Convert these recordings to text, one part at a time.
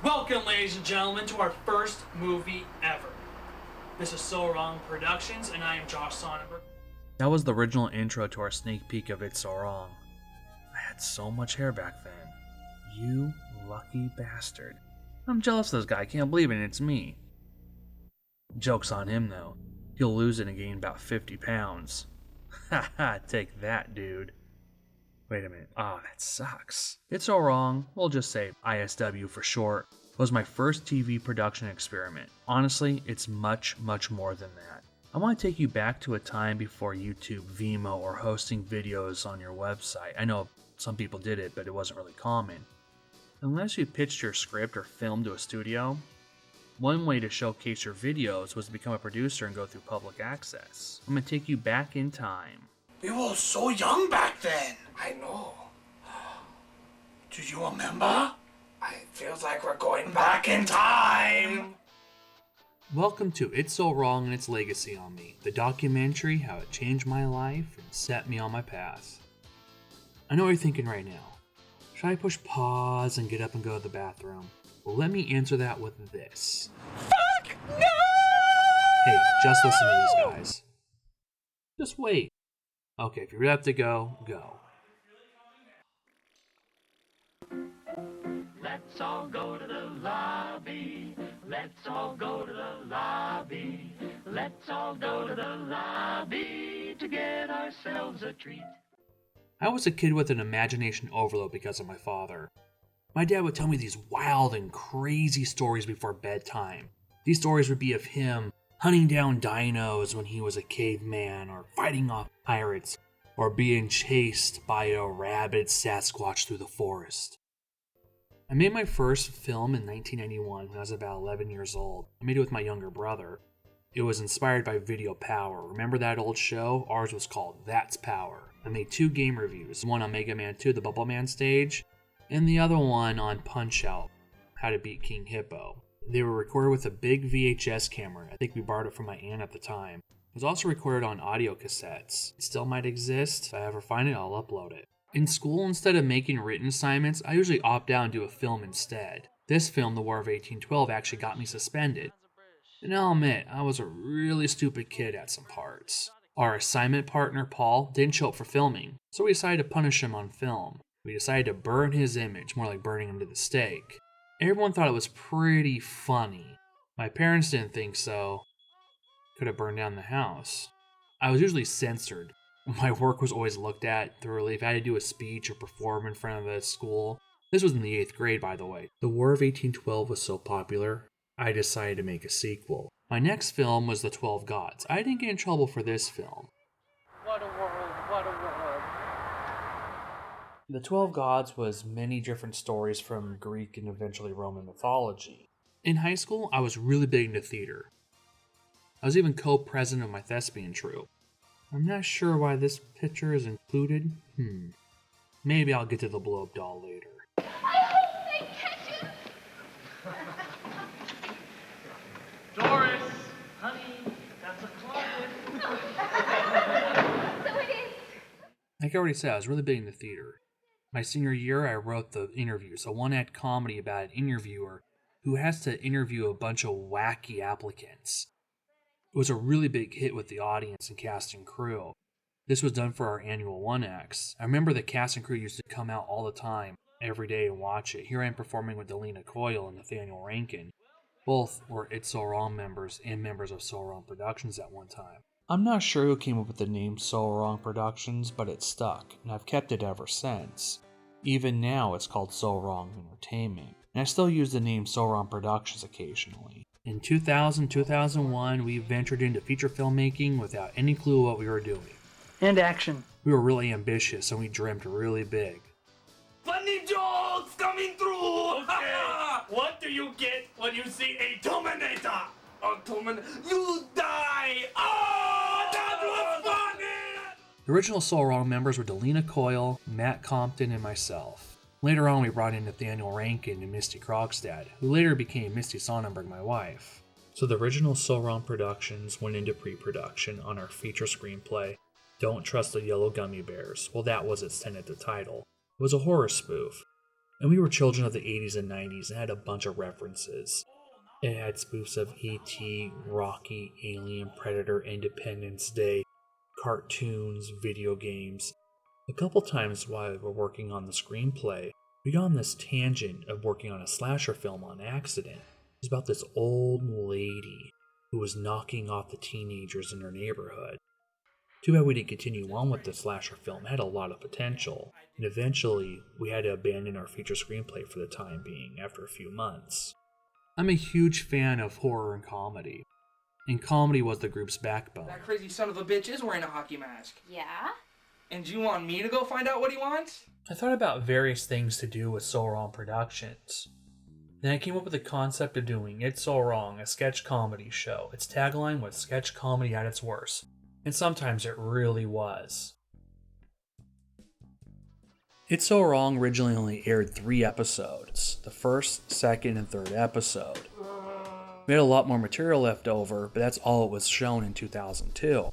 Welcome, ladies and gentlemen, to our first movie ever. This is So Wrong Productions, and I am Josh Sonnenberg. That was the original intro to our sneak peek of It's So Wrong. I had so much hair back then. You lucky bastard. I'm jealous of this guy, I can't believe it, it's me. Joke's on him though. He'll lose it and gain about 50 pounds. Haha, take that, dude. Wait a minute. That sucks. It's So Wrong, we'll just say ISW for short, was my first TV production experiment. Honestly, it's much, much more than that. I want to take you back to a time before YouTube, Vimeo, or hosting videos on your website. I know some people did it, but it wasn't really common. Unless you pitched your script or film to a studio, one way to showcase your videos was to become a producer and go through public access. I'm going to take you back in time. We were so young back then. I know. Do you remember? It feels like we're going back in time. Welcome to It's So Wrong and Its Legacy on Me, the documentary how it changed my life and set me on my path. I know what you're thinking right now. Should I push pause and get up and go to the bathroom? Well, let me answer that with this. Fuck no! Hey, just listen to these guys. Just wait. Okay, if you have to go, go. Let's all go to the lobby. Let's all go to the lobby. Let's all go to the lobby to get ourselves a treat. I was a kid with an imagination overload because of my father. My dad would tell me these wild and crazy stories before bedtime. These stories would be of him hunting down dinos when he was a caveman, or fighting off pirates, or being chased by a rabid Sasquatch through the forest. I made my first film in 1991 when I was about 11 years old. I made it with my younger brother. It was inspired by Video Power. Remember that old show? Ours was called That's Power. I made 2 game reviews, one on Mega Man 2, the Bubble Man stage, and the other one on Punch-Out!, How to Beat King Hippo. They were recorded with a big VHS camera. I think we borrowed it from my aunt at the time. It was also recorded on audio cassettes. It still might exist. If I ever find it, I'll upload it. In school, instead of making written assignments, I usually opt out and do a film instead. This film, The War of 1812, actually got me suspended. And I'll admit, I was a really stupid kid at some parts. Our assignment partner, Paul, didn't show up for filming, so we decided to punish him on film. We decided to burn his image, more like burning him to the stake. Everyone thought it was pretty funny. My parents didn't think so. Could have burned down the house. I was usually censored. My work was always looked at thoroughly. If I had to do a speech or perform in front of the school. This was in the 8th grade, by the way. The War of 1812 was so popular, I decided to make a sequel. My next film was The 12 Gods. I didn't get in trouble for this film. What a world, what a world. The 12 Gods was many different stories from Greek and eventually Roman mythology. In high school, I was really big into theater. I was even co-president of my thespian troupe. I'm not sure why this picture is included. Maybe I'll get to the blow-up doll later. I hope they catch it! Doris! Honey, that's a closet. So it is. Like I already said, I was really big into theater. My senior year, I wrote The Interviews, a one-act comedy about an interviewer who has to interview a bunch of wacky applicants. It was a really big hit with the audience and cast and crew. This was done for our annual one-acts. I remember the cast and crew used to come out all the time, every day, and watch it. Here I am performing with Delina Coyle and Nathaniel Rankin. Both were It's So Wrong members and members of So Wrong Productions at one time. I'm not sure who came up with the name So Wrong Productions, but it stuck, and I've kept it ever since. Even now, it's called So Wrong Entertainment, and I still use the name So Wrong Productions occasionally. In 2000-2001, we ventured into feature filmmaking without any clue what we were doing. And action. We were really ambitious and we dreamt really big. Funny jokes coming through. Okay, what do you get when you see a Terminator? You die. Oh, that was funny. The original So Wrong members were Delina Coyle, Matt Compton, and myself. Later on, we brought in Nathaniel Rankin and Misty Krogstad, who later became Misty Sonnenberg, my wife. So the original So Wrong Productions went into pre-production on our feature screenplay, Don't Trust the Yellow Gummy Bears. Well, that was its tentative title. It was a horror spoof. And we were children of the 80s and 90s and had a bunch of references. It had spoofs of E.T., Rocky, Alien, Predator, Independence Day, cartoons, video games. A couple times while we were working on the screenplay, we got on this tangent of working on a slasher film on accident. It was about this old lady who was knocking off the teenagers in her neighborhood. Too bad we didn't continue on with the slasher film. It had a lot of potential, and eventually we had to abandon our feature screenplay for the time being after a few months. I'm a huge fan of horror and comedy, and comedy was the group's backbone. That crazy son of a bitch is wearing a hockey mask. Yeah? And you want me to go find out what he wants? I thought about various things to do with So Wrong Productions. Then I came up with the concept of doing It's So Wrong, a sketch comedy show. Its tagline was sketch comedy at its worst. And sometimes it really was. It's So Wrong originally only aired 3 episodes. The first, second, and third episode. We had a lot more material left over, but that's all it was shown in 2002.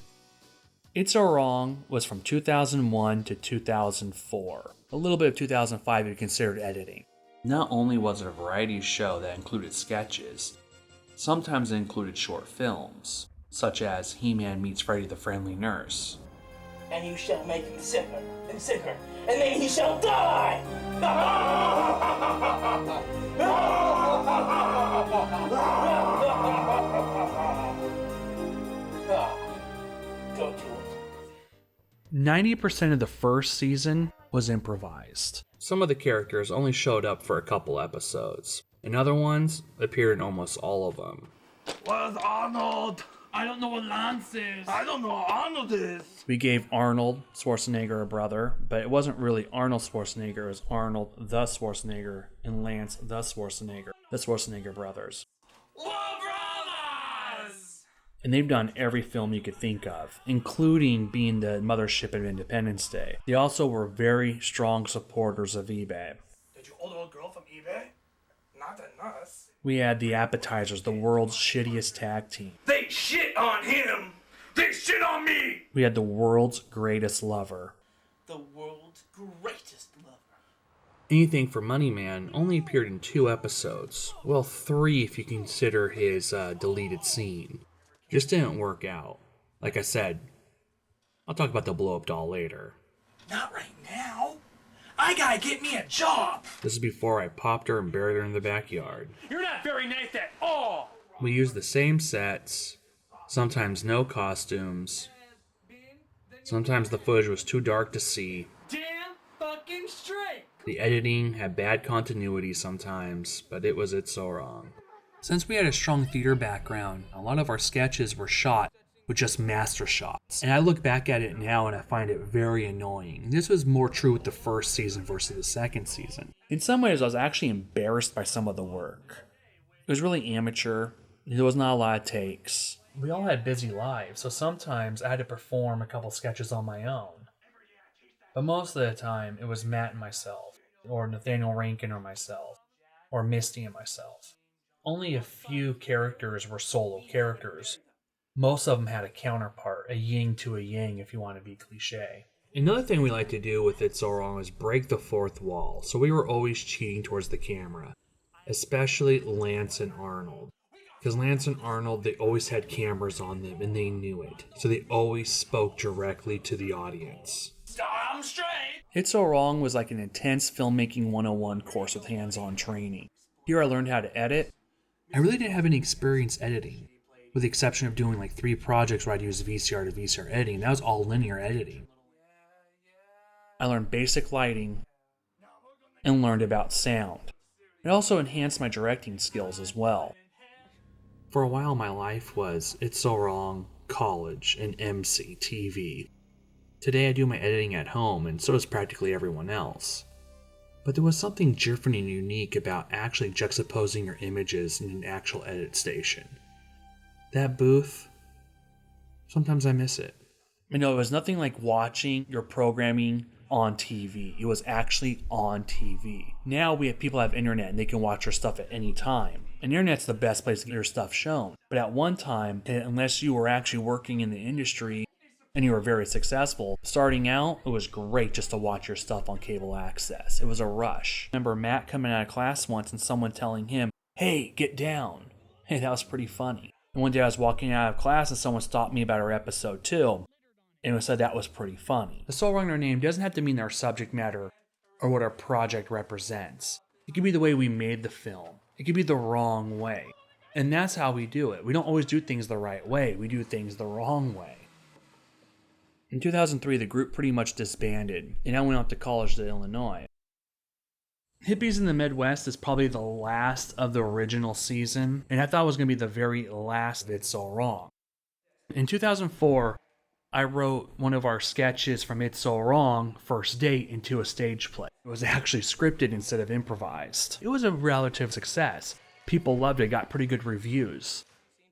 It's So Wrong was from 2001 to 2004. A little bit of 2005 if you considered editing. Not only was it a variety show that included sketches, sometimes it included short films, such as He-Man Meets Freddy the Friendly Nurse. And you shall make him sicker and sicker, and then he shall die! Go to it. 90% of the first season was improvised. Some of the characters only showed up for a couple episodes, and other ones appeared in almost all of them. Where's Arnold? I don't know what Lance is. I don't know what Arnold is. We gave Arnold Schwarzenegger a brother, but it wasn't really Arnold Schwarzenegger, it was Arnold the Schwarzenegger and Lance the Schwarzenegger brothers. We're brothers! And they've done every film you could think of, including being the mothership of Independence Day. They also were very strong supporters of eBay. Did you old girl from eBay? Not a nurse. We had the Appetizers, the world's shittiest tag team. They shit on him! They shit on me! We had the world's greatest lover. The world's greatest lover. Anything for Money Man only appeared in 2 episodes. Well, 3 if you consider his deleted scene. Just didn't work out. Like I said, I'll talk about the blow-up doll later. Not right now. I gotta get me a job. This is before I popped her and buried her in the backyard. You're not very nice at all. We used the same sets, sometimes no costumes. Sometimes the footage was too dark to see. Damn fucking straight. The editing had bad continuity sometimes, but It's So Wrong. Since we had a strong theater background, a lot of our sketches were shot with just master shots. And I look back at it now and I find it very annoying. This was more true with the first season versus the second season. In some ways, I was actually embarrassed by some of the work. It was really amateur. There was not a lot of takes. We all had busy lives, so sometimes I had to perform a couple sketches on my own. But most of the time, it was Matt and myself, or Nathaniel Rankin or myself, or Misty and myself. Only a few characters were solo characters. Most of them had a counterpart, a yin to a yang if you want to be cliche. Another thing we like to do with It's So Wrong is break the fourth wall, so we were always cheating towards the camera. Especially Lance and Arnold. Because Lance and Arnold, they always had cameras on them and they knew it. So they always spoke directly to the audience. I'm straight. It's So Wrong was like an intense filmmaking 101 course with hands-on training. Here I learned how to edit. I really didn't have any experience editing, with the exception of doing like 3 projects where I'd use VCR to VCR editing. That was all linear editing. I learned basic lighting and learned about sound. It also enhanced my directing skills as well. For a while my life was It's So Wrong, college, and MC, TV. Today I do my editing at home, and so does practically everyone else. But there was something different and unique about actually juxtaposing your images in an actual edit station. That booth, sometimes I miss it. You know, it was nothing like watching your programming on TV. It was actually on TV. Now people have internet and they can watch your stuff at any time. And the internet's the best place to get your stuff shown. But at one time, unless you were actually working in the industry, and you were very successful, starting out, it was great just to watch your stuff on cable access. It was a rush. I remember Matt coming out of class once and someone telling him, "Hey, get down." Hey, that was pretty funny. And one day I was walking out of class and someone stopped me about our episode 2, and said that was pretty funny. The So Wrong in Our Name doesn't have to mean our subject matter or what our project represents. It could be the way we made the film. It could be the wrong way. And that's how we do it. We don't always do things the right way. We do things the wrong way. In 2003, the group pretty much disbanded, and I went off to college to Illinois. Hippies in the Midwest is probably the last of the original season, and I thought it was going to be the very last of It's So Wrong. In 2004, I wrote one of our sketches from It's So Wrong, First Date, into a stage play. It was actually scripted instead of improvised. It was a relative success. People loved it, got pretty good reviews.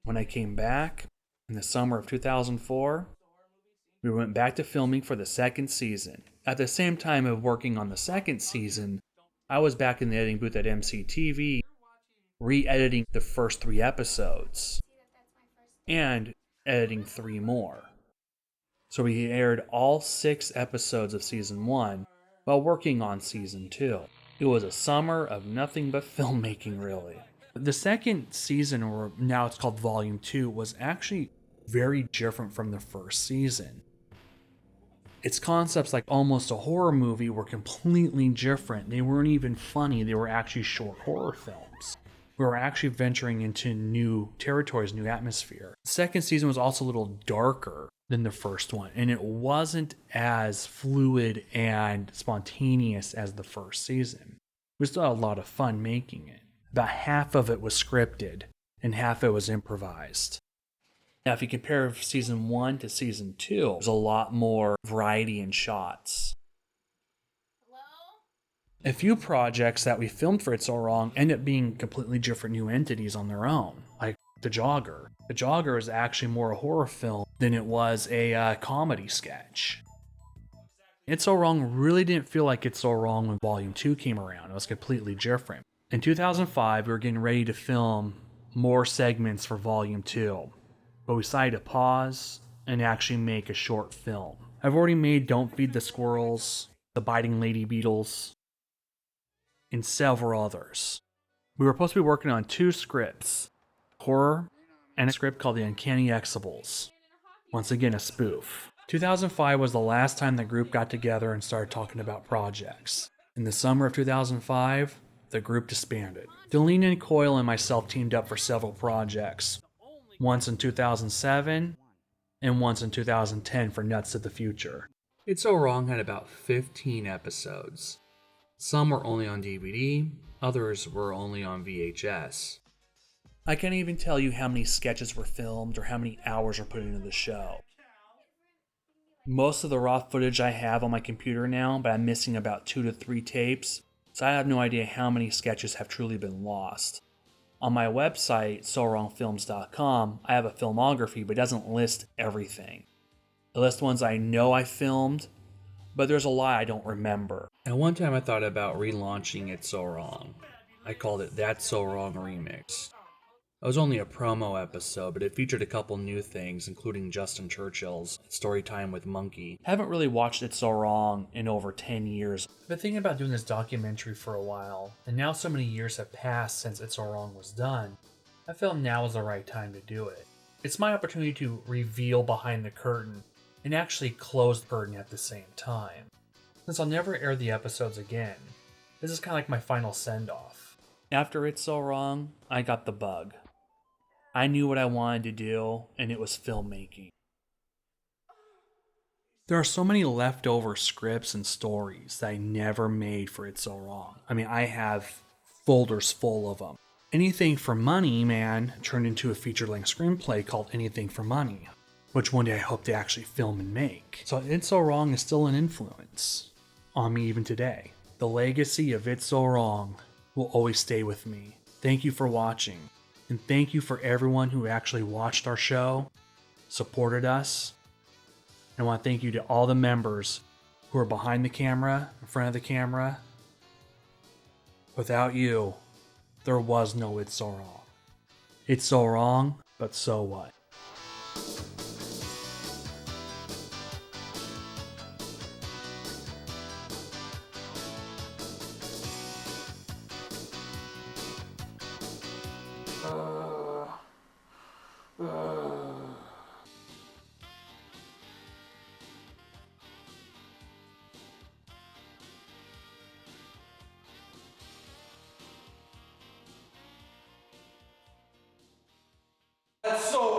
When I came back in the summer of 2004, we went back to filming for the second season. At the same time of working on the second season, I was back in the editing booth at MCTV, re-editing the first 3 episodes, and editing 3 more. So we aired all 6 episodes of season 1 while working on season 2. It was a summer of nothing but filmmaking, really. The second season, or now it's called Volume 2, was actually very different from the first season. Its concepts, like almost a horror movie, were completely different. They weren't even funny, they were actually short horror films. We were actually venturing into new territories, new atmosphere. The second season was also a little darker than the first one, and it wasn't as fluid and spontaneous as the first season. We still had a lot of fun making it. About half of it was scripted, and half of it was improvised. Now, if you compare season 1 to season 2, there's a lot more variety in shots. A few projects that we filmed for It's So Wrong end up being completely different new entities on their own, like The Jogger. The Jogger is actually more a horror film than it was a comedy sketch. It's So Wrong really didn't feel like It's So Wrong when Volume 2 came around. It was completely different. In 2005, we were getting ready to film more segments for Volume 2, but we decided to pause and actually make a short film. I've already made Don't Feed the Squirrels, The Biting Lady Beetles, and several others. We were supposed to be working on 2 scripts, horror and a script called The Uncanny Exables. Once again, a spoof. 2005 was the last time the group got together and started talking about projects. In the summer of 2005, the group disbanded. Delina Coyle and myself teamed up for several projects. Once in 2007, and once in 2010 for Nuts of the Future. It's So Wrong had about 15 episodes. Some were only on DVD, others were only on VHS. I can't even tell you how many sketches were filmed or how many hours were put into the show. Most of the raw footage I have on my computer now, but I'm missing about 2 to 3 tapes, so I have no idea how many sketches have truly been lost. On my website, SoWrongFilms.com, I have a filmography, but it doesn't list everything. It lists ones I know I filmed, but there's a lot I don't remember. At one time I thought about relaunching It's So Wrong. I called it That's So Wrong Remix. It was only a promo episode, but it featured a couple new things, including Justin Churchill's Storytime with Monkey. I haven't really watched It's So Wrong in over 10 years. I've been thinking about doing this documentary for a while, and now so many years have passed since It's So Wrong was done, I felt now was the right time to do it. It's my opportunity to reveal behind the curtain and actually close the curtain at the same time. Since I'll never air the episodes again, this is kind of like my final send-off. After It's So Wrong, I got the bug. I knew what I wanted to do, and it was filmmaking. There are so many leftover scripts and stories that I never made for It's So Wrong. I mean, I have folders full of them. Anything for Money, man, turned into a feature-length screenplay called Anything for Money, which one day I hope to actually film and make. So It's So Wrong is still an influence on me even today. The legacy of It's So Wrong will always stay with me. Thank you for watching. And thank you for everyone who actually watched our show, supported us. And I want to thank you to all the members who are behind the camera, in front of the camera. Without you, there was no It's So Wrong. It's so wrong, but so what? That's so